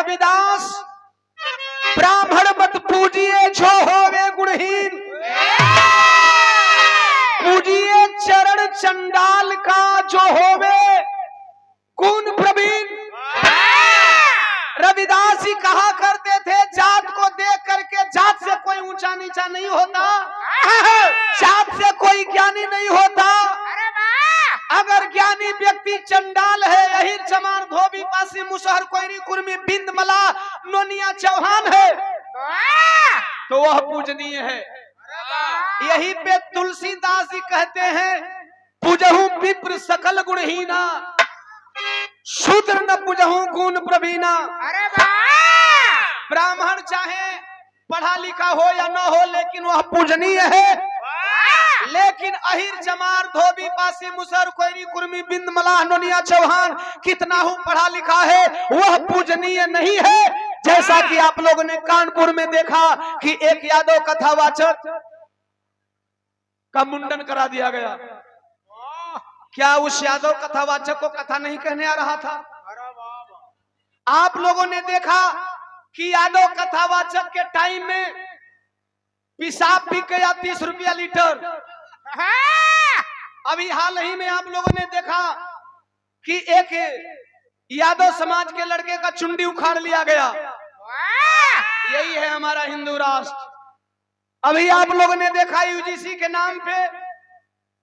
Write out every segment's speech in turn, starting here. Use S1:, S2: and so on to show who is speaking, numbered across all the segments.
S1: रविदास ब्राह्मण मत पूजिए जो होवे गुणहीन, पूजिए चरण चंडाल का जो होवे गुण प्रवीण। रविदास जी कहा करते थे जात को देख करके जात से कोई ऊंचा नीचा नहीं होता, जात से कोई ज्ञानी नहीं होता। अगर ज्ञानी व्यक्ति चंडाल है, अहिर चमार धोबी पासी मुसहर कोयरी कुर्मी बिंद मला नोनिया चौहान है तो वह पूजनीय है। यही पे तुलसीदास जी कहते हैं पूजहु विप्र सकल गुणहीना, शूद्र न पूजहु गुण प्रवीणा। ब्राह्मण चाहे पढ़ा लिखा हो या न हो लेकिन वह पूजनीय है। लेकिन अहिर चमार धोबी पासी मुसहर कोयरी कुर्मी बिंद मलाह नोनिया चौहान कितना हूं पढ़ा लिखा है वह पूजनीय नहीं है। जैसा कि आप लोगों ने कानपुर में देखा कि एक यादव कथावाचक का मुंडन करा दिया गया। क्या उस यादव कथावाचक को कथा नहीं कहने आ रहा था? आप लोगों ने देखा कि यादव कथावाचक के टाइम में पेशाब बिक गया 30 रुपया लीटर। अभी हाल ही में आप लोगों ने देखा कि एक यादव समाज के लड़के का चुंडी उखाड़ लिया गया। यही है हमारा हिंदू राष्ट्र। अभी आप लोगों ने देखा यूजीसी के नाम पे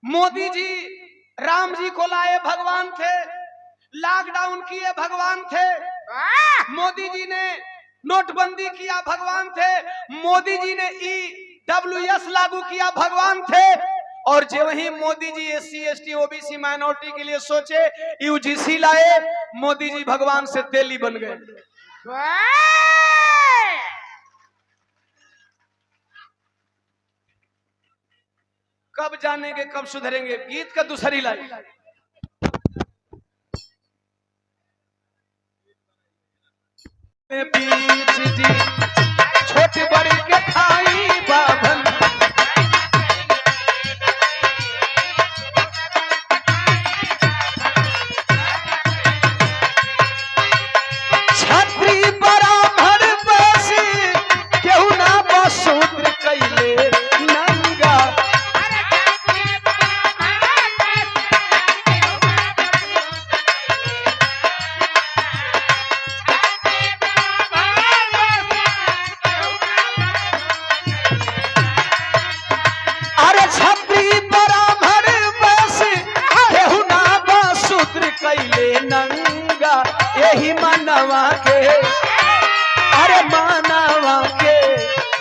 S1: मोदी जी राम जी को लाए भगवान थे, लॉकडाउन किए भगवान थे, मोदी जी ने नोटबंदी किया भगवान थे, मोदी जी ने EWS लागू किया भगवान थे। और जो वही Modi ji SC ST OBC minority के लिए सोचे यूजीसी लाए, मोदी जी भगवान से तेली बन गए। कब जानेंगे कब सुधरेंगे? गीत का दूसरी लाइन बीच जी छोटी बड़ी के खाई बाभन, छत्री ब्राह्मण बसी केहू ना बसूत्र कैले नंगा। अरे छत्री ब्राह्मण बसी केहू ना बसूत्र कैले नंगा। यही मानवा के अरे मानवा के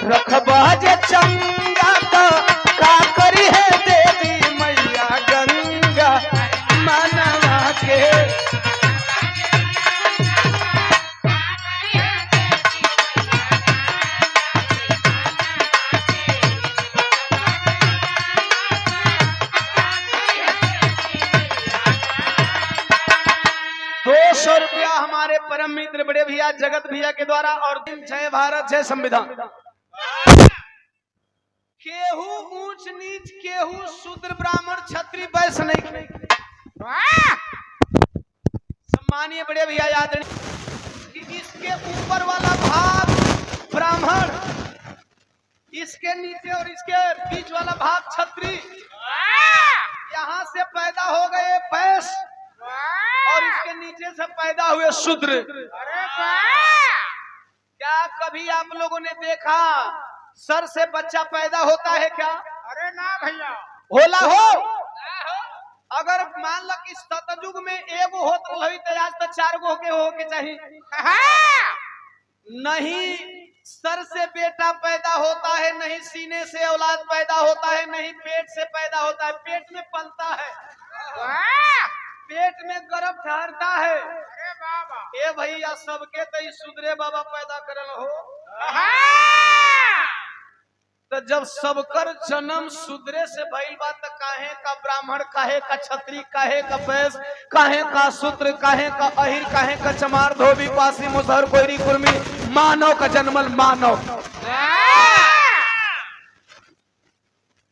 S1: रखबा जे चंगा तो का करी है देवी मैया गंगा। मानवा के ₹200 हमारे परम मित्र बड़े भैया जगत भैया के द्वारा। और जय भारत जय संविधान। केहू ऊंच नीच, केहू शूद्र ब्राह्मण क्षत्रिय वैश्य नहीं। सम्मानीय बड़े भैया याद कि इसके ऊपर वाला भाग ब्राह्मण, इसके नीचे और इसके बीच वाला भाग क्षत्रिय। यहाँ से पैदा हो गए वैश्य और इसके नीचे से पैदा हुए शूद्र। क्या कभी आप लोगों ने देखा सर से बच्चा पैदा होता है क्या? अरे ना भैया, होला हो। अगर मान लो कि सतयुग में एगो होत रही तो आज तो 4 गो के चाहिए। नहीं सर से बेटा पैदा होता है, नहीं सीने से औलाद पैदा होता है, नहीं पेट से पैदा होता है। पेट में पलता है, पेट में गर्भ ठहरता है। अरे बाबा ए भैया सबके तो सुधरे बाबा पैदा करल हो। तो जब सबकर जन्म सुधरे से भइल बा त काहे का ब्राह्मण, काहे का क्षत्रिय, काहे का वैश्य, काहे का शूद्र, काहे का अहिर, काहे का चमार धोबी पासी मुसहर कोयरी कुर्मी मानव का जन्मल मानव।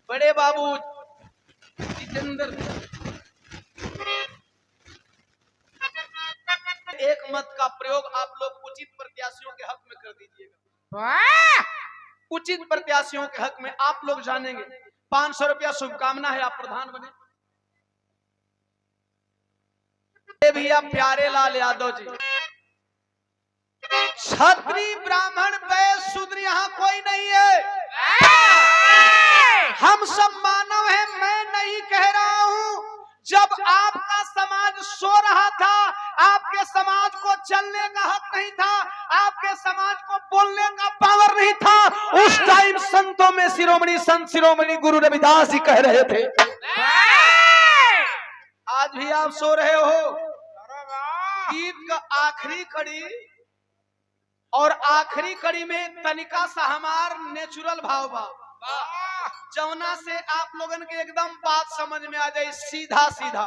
S1: बड़े बाबू जितेंद्र एक मत का प्रयोग आप लोग उचित प्रत्याशियों के हक में कर दीजिएगा। उचित प्रत्याशियों के हक में आप लोग जानेंगे। 500 रुपया शुभकामना है, आप प्रधान बने। भैया प्यारे लाल यादव जी, क्षत्रिय ब्राह्मण वैश्य शूद्र यहाँ कोई नहीं है, हम सब मानव हैं। मैं नहीं कह रहा हूँ, जब आपका समाज सो रहा था, आपके समाज को चलने का हक नहीं था, आपके समाज को बोलने का पावर नहीं था, उस टाइम संतों में शिरोमणि संत शिरोमणि गुरु रविदास जी कह रहे थे। आज भी आप सो रहे हो। गीत का आखिरी कड़ी और आखिरी कड़ी में तनिका सा हमार नेचुरल भाव भाव जवना से आप लोगन के एकदम बात समझ में आ जाए, सीधा सीधा।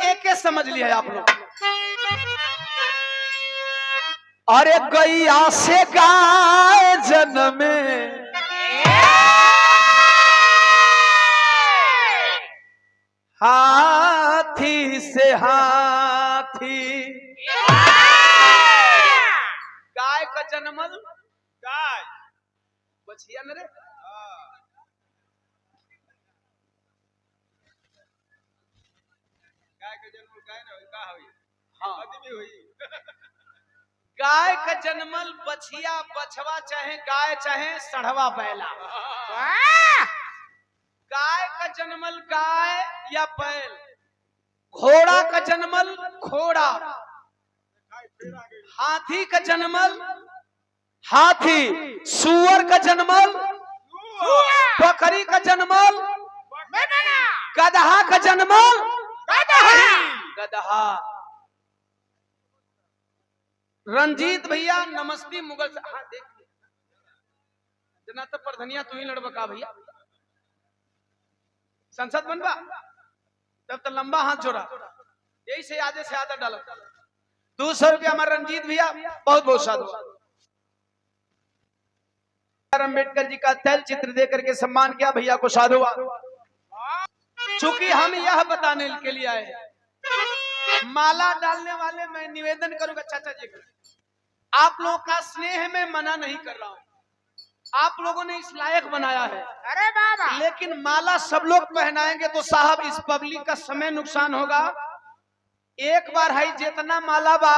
S1: एक समझ लिया आप लोग। अरे गैया से गाय जन्मे, हाथी से हाथी। गाय का जन्मल गाय बछिया न रे, गाय का जन्मल गाय न का होई, हां आदमी होई। गाय का जन्मल बछिया, बछवा चाहे गाय चाहे सढ़वा बैला। गाय का जन्मल गाय या बैल, घोड़ा का जन्मल घोड़ा, हाथी का जन्मल हाथी, सूअर का जन्मल बकरी का जन्मल, गदहा का जन्मल गदहा। रंजीत भैया नमस्ते मुगल से, हाँ देख जना तो प्रधनिया तू ही लड़बका भैया, संसद बनवा तब तो लंबा हाथ जोड़ा, यही से आधे से आधा डाला। 200 रुपया हमारे रंजीत भैया, बहुत बहुत साधु। अम्बेडकर जी का तैल चित्र दे करके सम्मान किया, भैया को साधु। चूंकि हम यह बताने के लिए आए, माला डालने वाले मैं निवेदन करूंगा चाचा जी को, आप लोगों का स्नेह में मना नहीं कर रहा हूं, आप लोगों ने इस लायक बनाया है। अरे बाबा, लेकिन माला सब लोग पहनाएंगे तो साहब इस पब्लिक का समय नुकसान होगा। एक बार है जितना माला बा,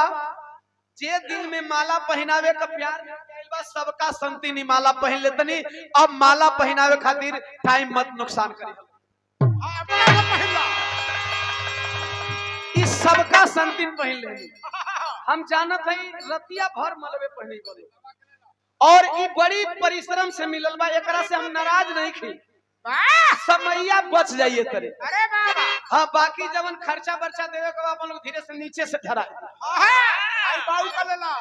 S1: जे दिन में माला पहनावे का प्यार बा, सबका संतिनी माला पहन लेतनी। अब माला पहनावे खातिर टाइम मत नुकसान करी, इस सबका संतिन पहन ले। हम जानत है रतिया भर मलबे पहने पड़े, और ये बड़ी परिश्रम से मिलल बा, एकरा से हम नाराज नहीं खी, समैया बच जाइए तरे। अरे बाबा, हाँ बाकी जवन खर्चा बर्चा देवे के अपन लोग धीरे से नीचे से धरा आई बाऊ का लेला।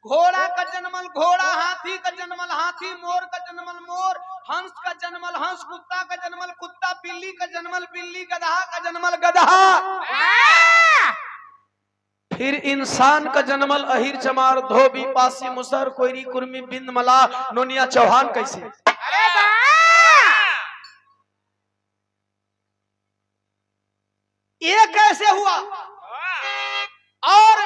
S1: घोड़ा का जन्मल घोड़ा, हाथी का जन्मल हाथी, मोर का जन्मल मोर, हंस का जन्मल हंस, कुत्ता का जन्मल कुत्ता, बिल्ली का जन्मल बिल्ली, गदहा का जन्मल गदहा। फिर इंसान का जन्मल अहिर चमार धोबी पासी मुसर कोयरी कुर्मी बिंद मला नोनिया चौहान। कैसे ये कैसे हुआ? और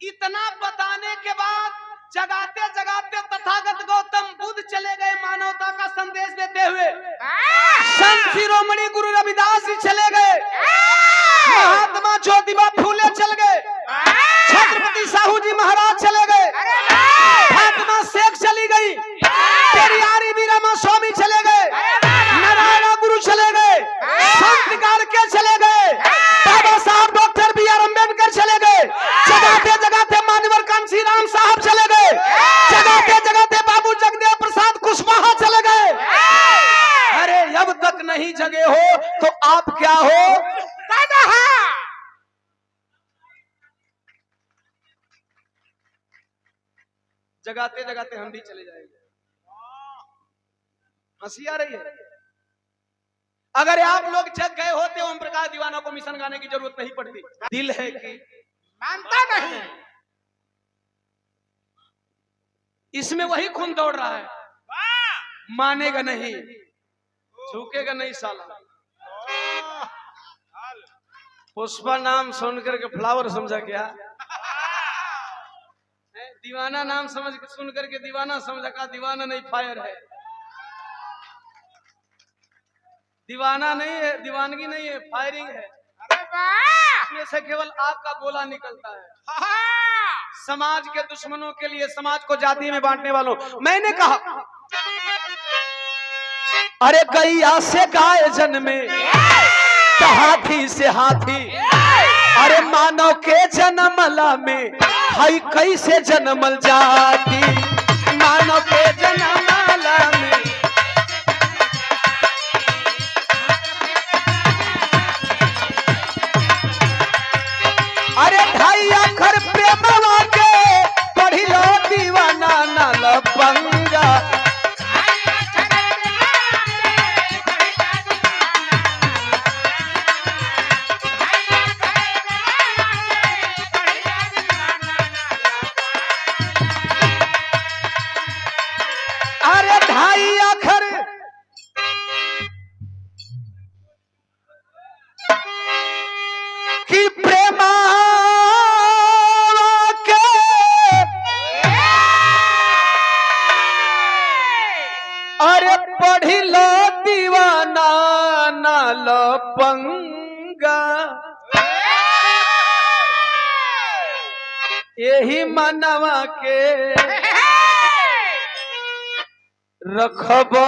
S1: इतना बताने के बाद जगाते जगाते तथागत गौतम बुद्ध चले गए मानवता का संदेश देते हुए, संत शिरोमणि गुरु रविदास जी चले गए, महात्मा ज्योतिबा फूले चल गए, छत्रपति साहू जी महाराज चले गए, फातिमा शेख चली गई, पेरियारी वीरामा स्वामी चले गए, नारायण गुरु चले गए, संत गाड़के चले गए, बाबा साहब डॉक्टर बी आर अम्बेडकर चले गए, जगाते जगाते मानवर कांशी राम साहब चले गए, जगाते जगाते बाबू जगदेव प्रसाद कुशवाहा चले गए। अरे अब तक नहीं जगे हो तो आप क्या हो? जगाते जगाते हम भी चले जाएंगे। हंसी आ रही है? अगर आप लोग जग गए होते ओम प्रकाश दीवाना को मिशन गाने की जरूरत नहीं पड़ती। दिल है कि मानता नहीं, इसमें वही खून दौड़ रहा है। मानेगा नहीं, झुकेगा नहीं साला। पुष्पा नाम सुन करके फ्लावर समझा क्या? दीवाना नाम समझ के सुन करके दीवाना समझा का? दीवाना नहीं, फायर है। दीवाना नहीं है, दीवानगी नहीं है, फायरिंग है। इसमें से केवल आग का गोला निकलता है। समाज के दुश्मनों के लिए, समाज को जाति में बांटने वालों। मैंने कहा अरे गैया से गाय जन्मे तो हाथी से हाथी, अरे मानव के जन्मला में हई कैसे जन्मल जाती, मानव के जन्मला में। अरे ढाई अखर प्रेमवा के पढ़ी लो दीवाना ना लपंगा। अरे ढाई अखर की प्रेमा के, अरे पढ़ी लो दीवाना ना लपंगा। यही मनवा के रखबा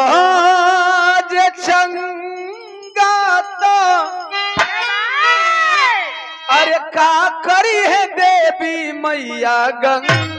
S1: जे चंगा तो, अरे का करी है देवी मैया गंगा।